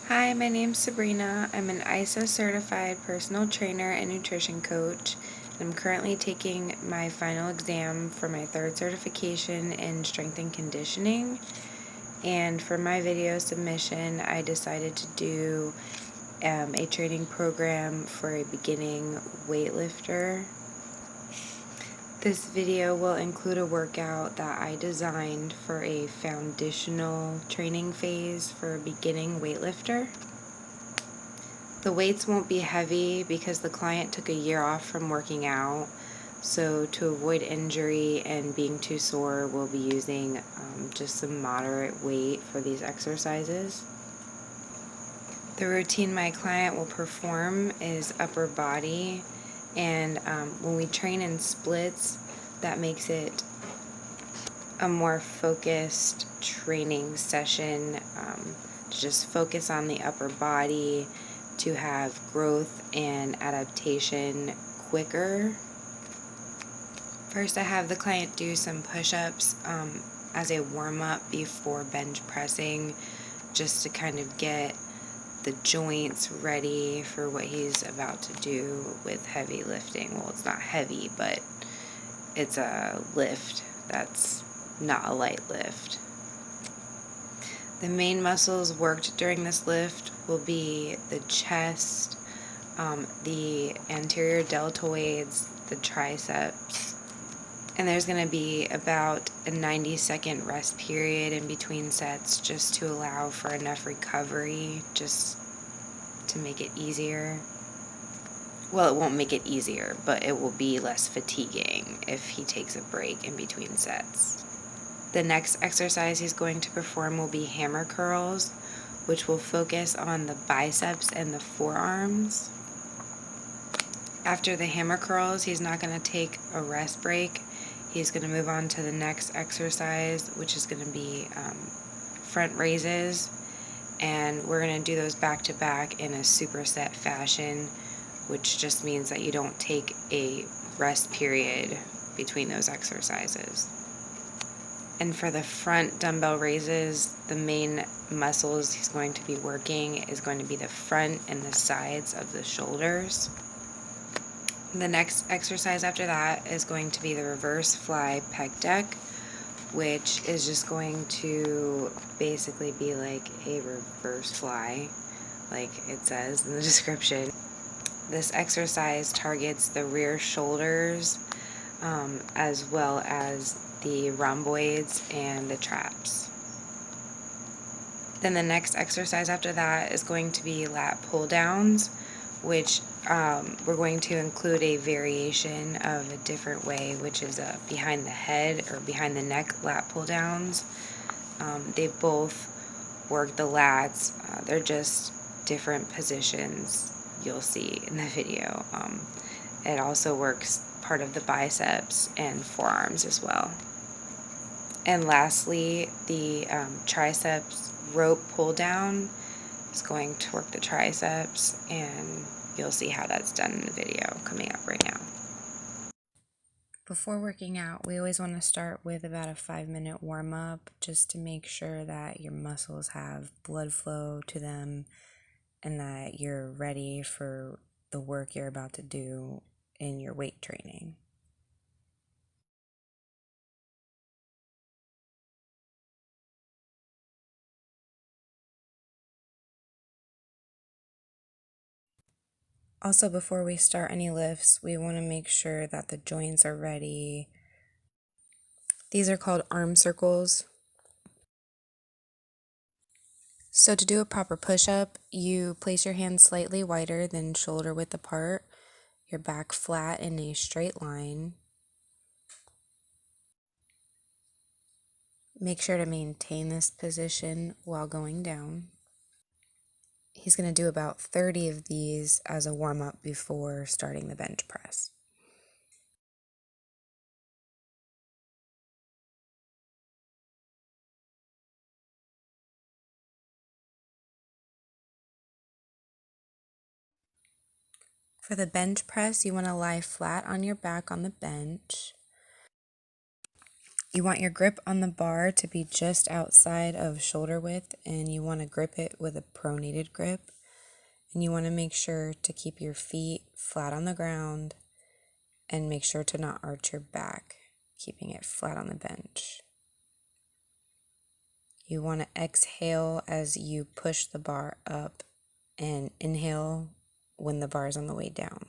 Hi, my name's Sabrina. I'm an ISSA certified personal trainer and nutrition coach. I'm currently taking my final exam for my third certification in strength and conditioning. And for my video submission, I decided to do a training program for a beginning weightlifter. This video will include a workout that I designed for a foundational training phase for a beginning weightlifter. The weights won't be heavy because the client took a year off from working out. So to avoid injury and being too sore, we'll be using just some moderate weight for these exercises. The routine my client will perform is upper body, and when we train in splits, that makes it a more focused training session to just focus on the upper body, to have growth and adaptation quicker. First, I have the client do some push-ups as a warm-up before bench pressing, just to kind of get the joints ready for what he's about to do with heavy lifting. Well, it's not heavy, but it's a lift that's not a light lift. The main muscles worked during this lift will be the chest, the anterior deltoids, the triceps, and there's going to be about a 90-second rest period in between sets just to allow for enough recovery, just to make it easier. Well, it won't make it easier, but it will be less fatiguing if he takes a break in between sets. The next exercise he's going to perform will be hammer curls, which will focus on the biceps and the forearms. After the hammer curls, he's not going to take a rest break. He's going to move on to the next exercise, which is going to be front raises, and we're going to do those back to back in a superset fashion, which just means that you don't take a rest period between those exercises. And for the front dumbbell raises, the main muscles he's going to be working is going to be the front and the sides of the shoulders. The next exercise after that is going to be the reverse fly pec deck, which is just going to basically be like a reverse fly, like it says in the description. This exercise targets the rear shoulders as well as the rhomboids and the traps. Then the next exercise after that is going to be lat pull downs, which we're going to include a variation of a different way, which is a behind the head or behind the neck lat pull downs. They both work the lats. They're just different positions you'll see in the video. It also works part of the biceps and forearms as well. And lastly, the triceps rope pull down is going to work the triceps, and you'll see how that's done in the video coming up right now. Before working out, we always want to start with about a 5-minute warm-up just to make sure that your muscles have blood flow to them and that you're ready for the work you're about to do in your weight training. Also, before we start any lifts, we want to make sure that the joints are ready. These are called arm circles. So to do a proper push-up, you place your hands slightly wider than shoulder width apart, your back flat in a straight line. Make sure to maintain this position while going down. He's going to do about 30 of these as a warm-up before starting the bench press. For the bench press, you want to lie flat on your back on the bench. You want your grip on the bar to be just outside of shoulder width, and you want to grip it with a pronated grip. And you want to make sure to keep your feet flat on the ground and make sure to not arch your back, keeping it flat on the bench. You want to exhale as you push the bar up and inhale when the bar is on the way down.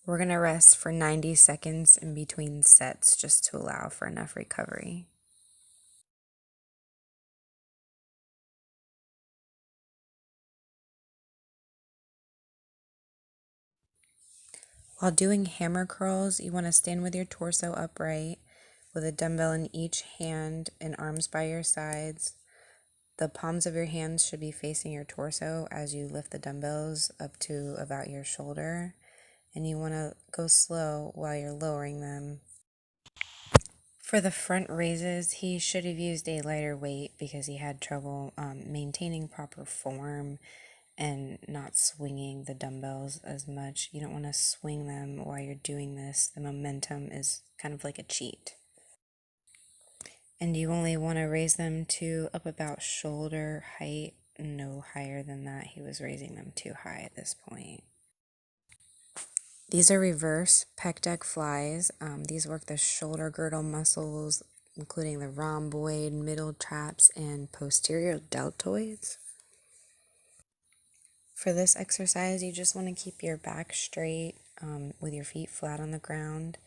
We're going to rest for 90 seconds in between sets just to allow for enough recovery. While doing hammer curls, you want to stand with your torso upright with a dumbbell in each hand and arms by your sides. The palms of your hands should be facing your torso as you lift the dumbbells up to about your shoulder. And you want to go slow while you're lowering them. For the front raises, he should have used a lighter weight because he had trouble maintaining proper form and not swinging the dumbbells as much. You don't want to swing them while you're doing this. The momentum is kind of like a cheat. And you only want to raise them to up about shoulder height, no higher than that. He was raising them too high at this point. These are reverse pec deck flies. These work the shoulder girdle muscles, including the rhomboid, middle traps, and posterior deltoids. For this exercise, you just want to keep your back straight with your feet flat on the ground.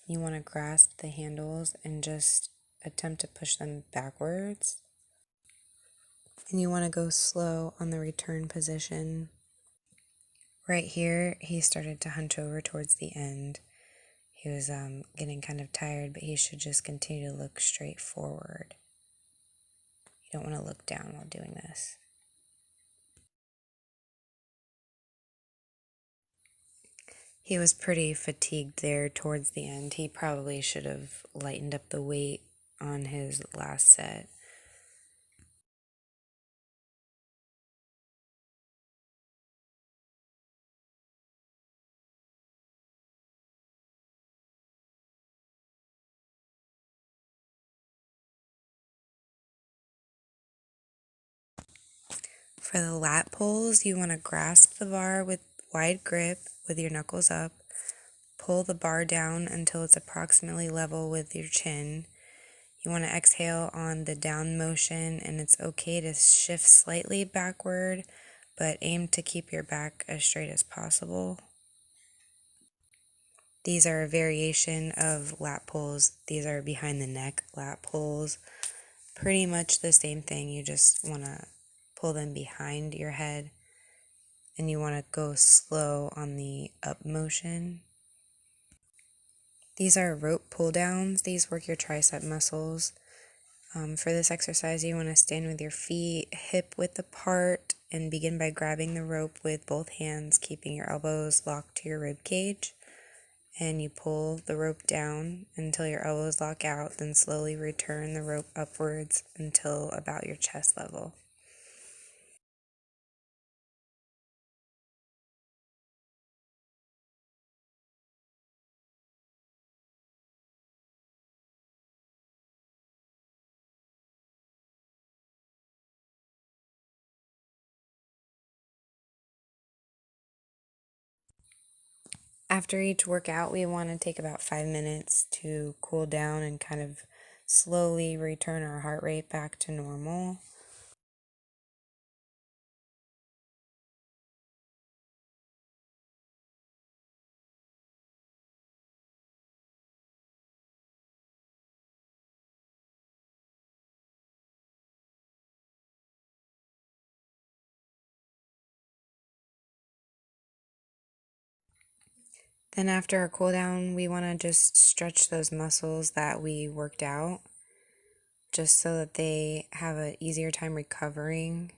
You want to grasp the handles and just attempt to push them backwards. And you want to go slow on the return position. Right here, he started to hunch over towards the end. He was getting kind of tired, but he should just continue to look straight forward. You don't want to look down while doing this. He was pretty fatigued there towards the end. He probably should have lightened up the weight on his last set. For the lat pulls, you want to grasp the bar with wide grip with your knuckles up. Pull the bar down until it's approximately level with your chin. You want to exhale on the down motion, and it's okay to shift slightly backward, but aim to keep your back as straight as possible. These are a variation of lat pulls. These are behind the neck lat pulls. Pretty much the same thing. You just want to pull them behind your head, and you want to go slow on the up motion. These are rope pull downs. These work your tricep muscles. For this exercise, you want to stand with your feet hip width apart and begin by grabbing the rope with both hands, keeping your elbows locked to your rib cage. And you pull the rope down until your elbows lock out, then slowly return the rope upwards until about your chest level. After each workout, we want to take about 5 minutes to cool down and kind of slowly return our heart rate back to normal. Then after our cool down, we want to just stretch those muscles that we worked out just so that they have an easier time recovering